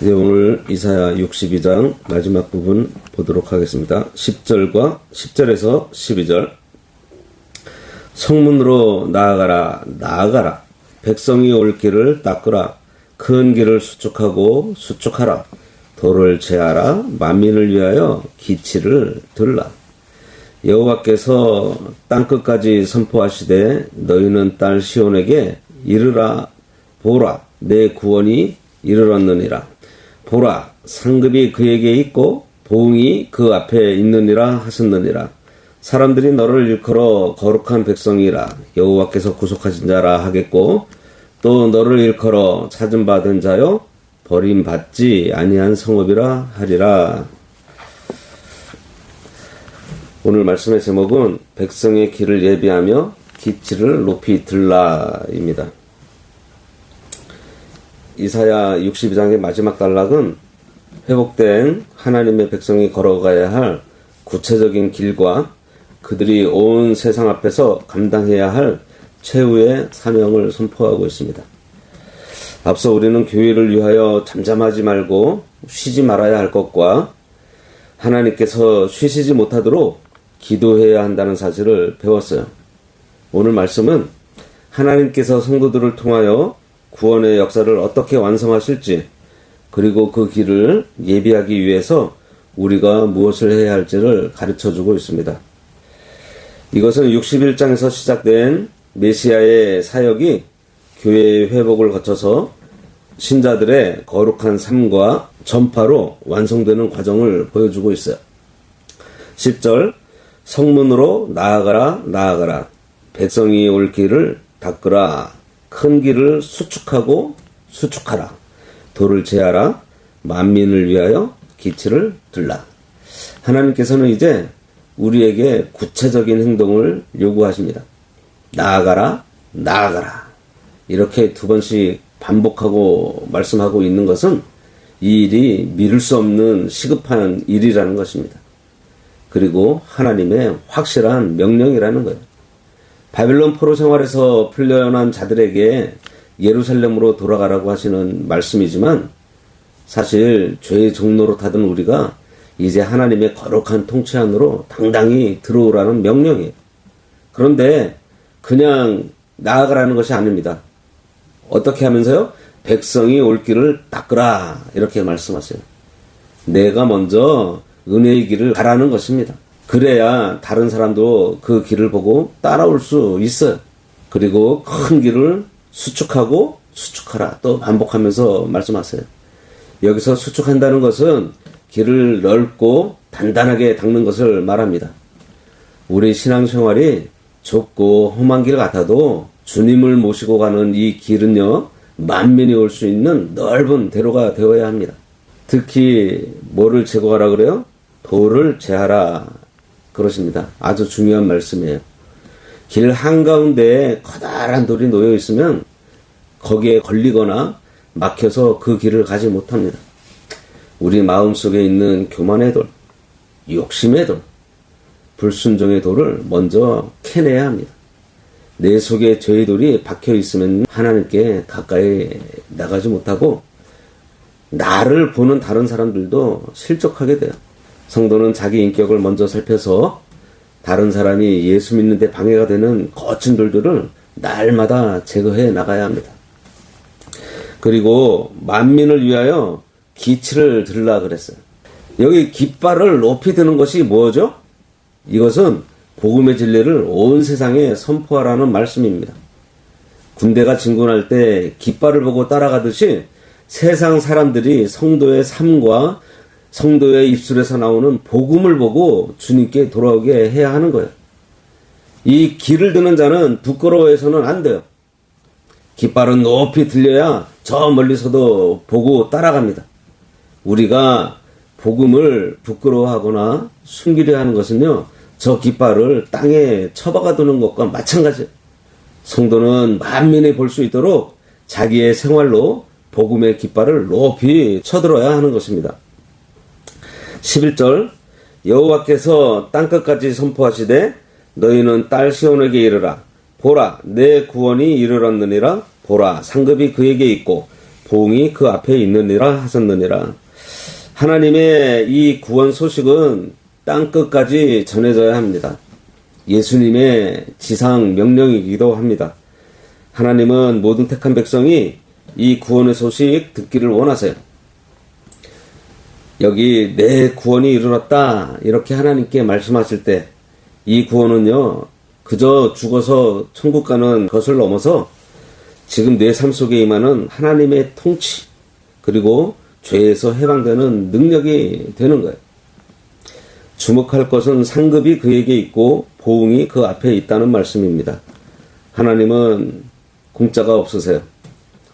이제 오늘 이사야 62장 마지막 부분 보도록 하겠습니다. 10절과 10절에서 12절. 성문으로 나아가라, 나아가라. 백성이 올 길을 닦으라. 큰 길을 수축하고 수축하라. 도를 제하라. 만민을 위하여 기치를 들라. 여호와께서 땅끝까지 선포하시되 너희는 딸 시온에게 이르라. 보라, 내 구원이 이르렀느니라. 보라, 상급이 그에게 있고 보응이 그 앞에 있느니라 하셨느니라. 사람들이 너를 일컬어 거룩한 백성이라 여호와께서 구속하신 자라 하겠고, 또 너를 일컬어 찾음받은 자요 버림받지 아니한 성읍이라 하리라. 오늘 말씀의 제목은 백성의 길을 예비하며 기치를 높이 들라입니다. 이사야 62장의 마지막 단락은 회복된 하나님의 백성이 걸어가야 할 구체적인 길과 그들이 온 세상 앞에서 감당해야 할 최후의 사명을 선포하고 있습니다. 앞서 우리는 교회를 위하여 잠잠하지 말고 쉬지 말아야 할 것과 하나님께서 쉬시지 못하도록 기도해야 한다는 사실을 배웠어요. 오늘 말씀은 하나님께서 성도들을 통하여 구원의 역사를 어떻게 완성하실지, 그리고 그 길을 예비하기 위해서 우리가 무엇을 해야 할지를 가르쳐주고 있습니다. 이것은 61장에서 시작된 메시아의 사역이 교회의 회복을 거쳐서 신자들의 거룩한 삶과 전파로 완성되는 과정을 보여주고 있어요. 10절, 성문으로 나아가라, 나아가라. 백성이 올 길을 닦으라. 큰 길을 수축하고 수축하라. 도를 제하라. 만민을 위하여 기치를 들라. 하나님께서는 이제 우리에게 구체적인 행동을 요구하십니다. 나아가라, 나아가라. 이렇게 두 번씩 반복하고 말씀하고 있는 것은 이 일이 미룰 수 없는 시급한 일이라는 것입니다. 그리고 하나님의 확실한 명령이라는 거예요. 바벨론 포로 생활에서 풀려난 자들에게 예루살렘으로 돌아가라고 하시는 말씀이지만, 사실 죄의 종로로 타던 우리가 이제 하나님의 거룩한 통치 안으로 당당히 들어오라는 명령이에요. 그런데 그냥 나아가라는 것이 아닙니다. 어떻게 하면서요? 백성이 올 길을 닦으라, 이렇게 말씀하세요. 내가 먼저 은혜의 길을 가라는 것입니다. 그래야 다른 사람도 그 길을 보고 따라올 수 있어요. 그리고 큰 길을 수축하고 수축하라, 또 반복하면서 말씀하세요. 여기서 수축한다는 것은 길을 넓고 단단하게 닦는 것을 말합니다. 우리 신앙생활이 좁고 험한 길 같아도 주님을 모시고 가는 이 길은요, 만민이 올 수 있는 넓은 대로가 되어야 합니다. 특히 뭐를 제거하라 그래요? 도를 제하라 그러십니다. 아주 중요한 말씀이에요. 길 한가운데에 커다란 돌이 놓여 있으면 거기에 걸리거나 막혀서 그 길을 가지 못합니다. 우리 마음속에 있는 교만의 돌, 욕심의 돌, 불순종의 돌을 먼저 캐내야 합니다. 내 속에 죄의 돌이 박혀 있으면 하나님께 가까이 나가지 못하고 나를 보는 다른 사람들도 실족하게 돼요. 성도는 자기 인격을 먼저 살펴서 다른 사람이 예수 믿는 데 방해가 되는 거친 돌들을 날마다 제거해 나가야 합니다. 그리고 만민을 위하여 기치를 들라 그랬어요. 여기 깃발을 높이 드는 것이 뭐죠? 이것은 복음의 진리를 온 세상에 선포하라는 말씀입니다. 군대가 진군할 때 깃발을 보고 따라가듯이 세상 사람들이 성도의 삶과 성도의 입술에서 나오는 복음을 보고 주님께 돌아오게 해야 하는 거예요. 이 길을 드는 자는 부끄러워해서는 안 돼요. 깃발은 높이 들려야 저 멀리서도 보고 따라갑니다. 우리가 복음을 부끄러워하거나 숨기려 하는 것은요, 저 깃발을 땅에 처박아 두는 것과 마찬가지예요. 성도는 만민이 볼 수 있도록 자기의 생활로 복음의 깃발을 높이 쳐들어야 하는 것입니다. 11절, 여호와께서 땅끝까지 선포하시되 너희는 딸 시온에게 이르라. 보라, 내 구원이 이르렀느니라. 보라, 상급이 그에게 있고 보응이 그 앞에 있느니라 하셨느니라. 하나님의 이 구원 소식은 땅끝까지 전해져야 합니다. 예수님의 지상 명령이기도 합니다. 하나님은 모든 택한 백성이 이 구원의 소식 듣기를 원하세요. 여기 내 구원이 이르렀다 이렇게 하나님께 말씀하실 때 이 구원은요 그저 죽어서 천국 가는 것을 넘어서 지금 내 삶 속에 임하는 하나님의 통치 그리고 죄에서 해방되는 능력이 되는 거예요. 주목할 것은 상급이 그에게 있고 보응이 그 앞에 있다는 말씀입니다. 하나님은 공짜가 없으세요.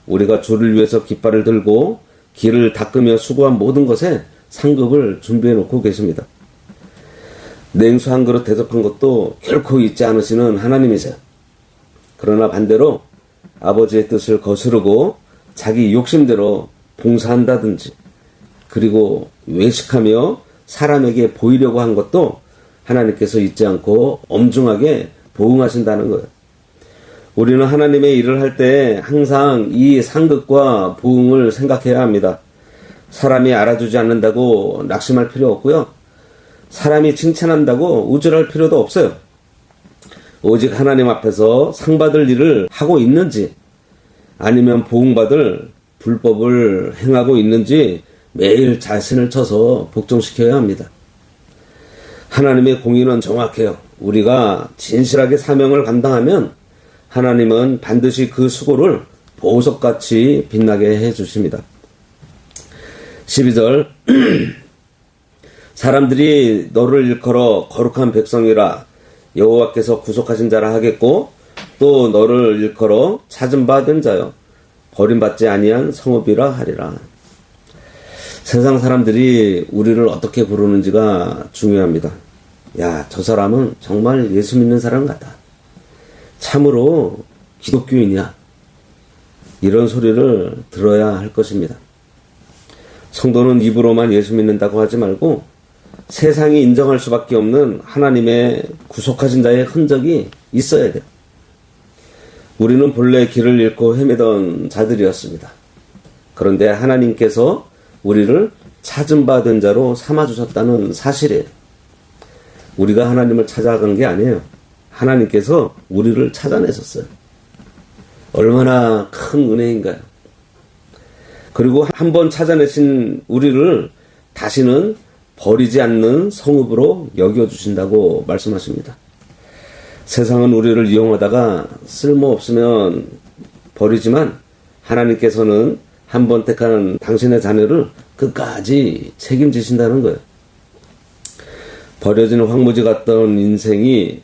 우리가 주를 위해서 깃발을 들고 길을 닦으며 수고한 모든 것에 상급을 준비해 놓고 계십니다. 냉수 한 그릇 대접한 것도 결코 잊지 않으시는 하나님이세요. 그러나 반대로 아버지의 뜻을 거스르고 자기 욕심대로 봉사한다든지 그리고 외식하며 사람에게 보이려고 한 것도 하나님께서 잊지 않고 엄중하게 보응하신다는 거예요. 우리는 하나님의 일을 할 때 항상 이 상급과 보응을 생각해야 합니다. 사람이 알아주지 않는다고 낙심할 필요 없고요. 사람이 칭찬한다고 우쭐할 필요도 없어요. 오직 하나님 앞에서 상 받을 일을 하고 있는지 아니면 보응받을 불법을 행하고 있는지 매일 자신을 쳐서 복종시켜야 합니다. 하나님의 공의는 정확해요. 우리가 진실하게 사명을 감당하면 하나님은 반드시 그 수고를 보석같이 빛나게 해주십니다. 12절 사람들이 너를 일컬어 거룩한 백성이라 여호와께서 구속하신 자라 하겠고 또 너를 일컬어 찾음받은 자여 버림받지 아니한 성읍이라 하리라. 세상 사람들이 우리를 어떻게 부르는지가 중요합니다. 야, 저 사람은 정말 예수 믿는 사람 같다. 참으로 기독교인이야. 이런 소리를 들어야 할 것입니다. 성도는 입으로만 예수 믿는다고 하지 말고 세상이 인정할 수밖에 없는 하나님의 구속하신 자의 흔적이 있어야 돼요. 우리는 본래 길을 잃고 헤매던 자들이었습니다. 그런데 하나님께서 우리를 찾음받은 자로 삼아주셨다는 사실이에요. 우리가 하나님을 찾아간 게 아니에요. 하나님께서 우리를 찾아내셨어요. 얼마나 큰 은혜인가요? 그리고 한번 찾아내신 우리를 다시는 버리지 않는 성읍으로 여겨주신다고 말씀하십니다. 세상은 우리를 이용하다가 쓸모없으면 버리지만 하나님께서는 한번 택한 당신의 자녀를 끝까지 책임지신다는 거예요. 버려진 황무지 같던 인생이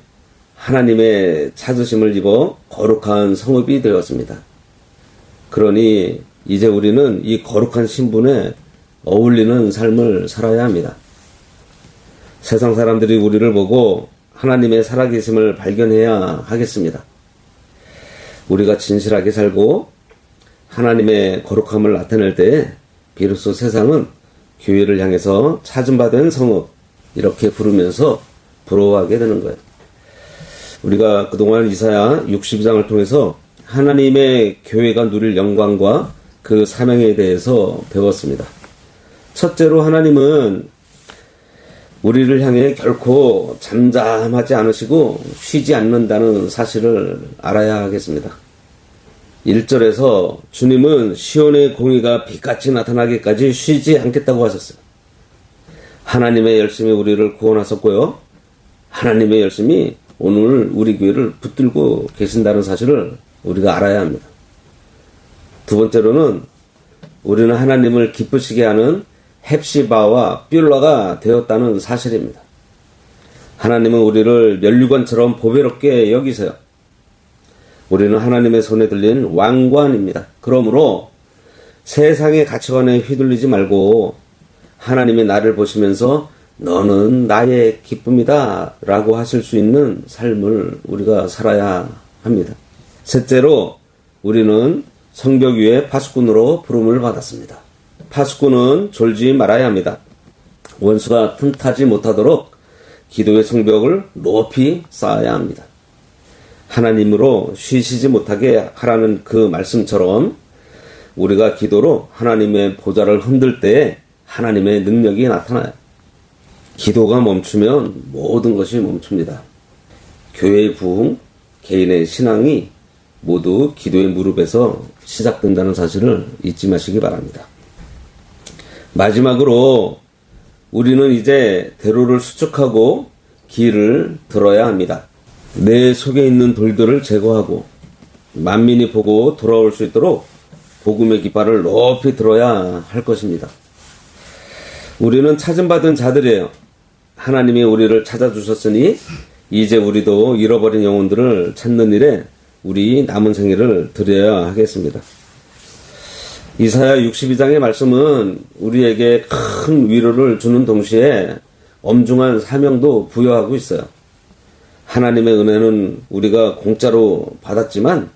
하나님의 찾으심을 입어 거룩한 성읍이 되었습니다. 그러니 이제 우리는 이 거룩한 신분에 어울리는 삶을 살아야 합니다. 세상 사람들이 우리를 보고 하나님의 살아계심을 발견해야 하겠습니다. 우리가 진실하게 살고 하나님의 거룩함을 나타낼 때 비로소 세상은 교회를 향해서 찾음받은 성읍 이렇게 부르면서 부러워하게 되는 거예요. 우리가 그동안 이사야 62장을 통해서 하나님의 교회가 누릴 영광과 그 사명에 대해서 배웠습니다. 첫째로 하나님은 우리를 향해 결코 잠잠하지 않으시고 쉬지 않는다는 사실을 알아야 하겠습니다. 1절에서 주님은 시온의 공의가 빛같이 나타나기까지 쉬지 않겠다고 하셨어요. 하나님의 열심히 우리를 구원하셨고요. 하나님의 열심히 오늘 우리 교회를 붙들고 계신다는 사실을 우리가 알아야 합니다. 두 번째로는 우리는 하나님을 기쁘시게 하는 헵시바와 뷸라가 되었다는 사실입니다. 하나님은 우리를 면류관처럼 보배롭게 여기세요. 우리는 하나님의 손에 들린 왕관입니다. 그러므로 세상의 가치관에 휘둘리지 말고 하나님의 나를 보시면서 너는 나의 기쁨이다 라고 하실 수 있는 삶을 우리가 살아야 합니다. 셋째로 우리는 성벽 위에 파수꾼으로 부름을 받았습니다. 파수꾼은 졸지 말아야 합니다. 원수가 틈타지 못하도록 기도의 성벽을 높이 쌓아야 합니다. 하나님으로 쉬시지 못하게 하라는 그 말씀처럼 우리가 기도로 하나님의 보좌를 흔들 때에 하나님의 능력이 나타나요. 기도가 멈추면 모든 것이 멈춥니다. 교회의 부흥, 개인의 신앙이 모두 기도의 무릎에서 시작된다는 사실을 잊지 마시기 바랍니다. 마지막으로 우리는 이제 대로를 수축하고 길을 들어야 합니다. 내 속에 있는 돌들을 제거하고 만민이 보고 돌아올 수 있도록 복음의 깃발을 높이 들어야 할 것입니다. 우리는 찾음받은 자들이에요. 하나님이 우리를 찾아주셨으니 이제 우리도 잃어버린 영혼들을 찾는 일에 우리 남은 생애를 드려야 하겠습니다. 이사야 62장의 말씀은 우리에게 큰 위로를 주는 동시에 엄중한 사명도 부여하고 있어요. 하나님의 은혜는 우리가 공짜로 받았지만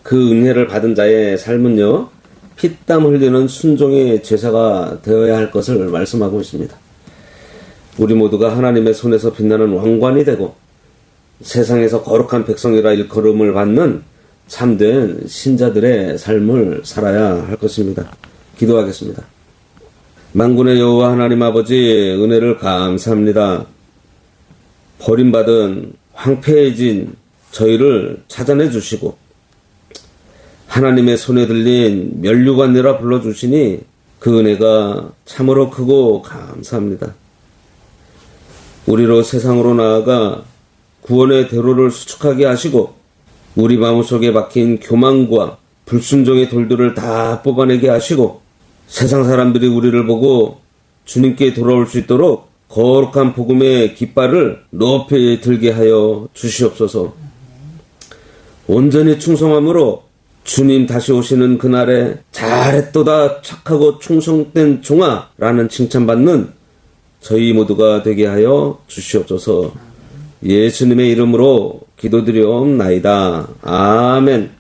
그 은혜를 받은 자의 삶은요, 피땀 흘리는 순종의 제사가 되어야 할 것을 말씀하고 있습니다. 우리 모두가 하나님의 손에서 빛나는 왕관이 되고 세상에서 거룩한 백성이라 일컬음을 받는 참된 신자들의 삶을 살아야 할 것입니다. 기도하겠습니다. 만군의 여호와 하나님 아버지, 은혜를 감사합니다. 버림받은 황폐해진 저희를 찾아내 주시고 하나님의 손에 들린 면류관이라 불러주시니 그 은혜가 참으로 크고 감사합니다. 우리로 세상으로 나아가 구원의 대로를 수축하게 하시고 우리 마음속에 박힌 교만과 불순종의 돌들을 다 뽑아내게 하시고 세상 사람들이 우리를 보고 주님께 돌아올 수 있도록 거룩한 복음의 깃발을 높이 들게 하여 주시옵소서. 온전히 충성함으로 주님 다시 오시는 그날에 잘했도다 착하고 충성된 종아 라는 칭찬받는 저희 모두가 되게 하여 주시옵소서. 예수님의 이름으로 기도드리옵나이다. 아멘.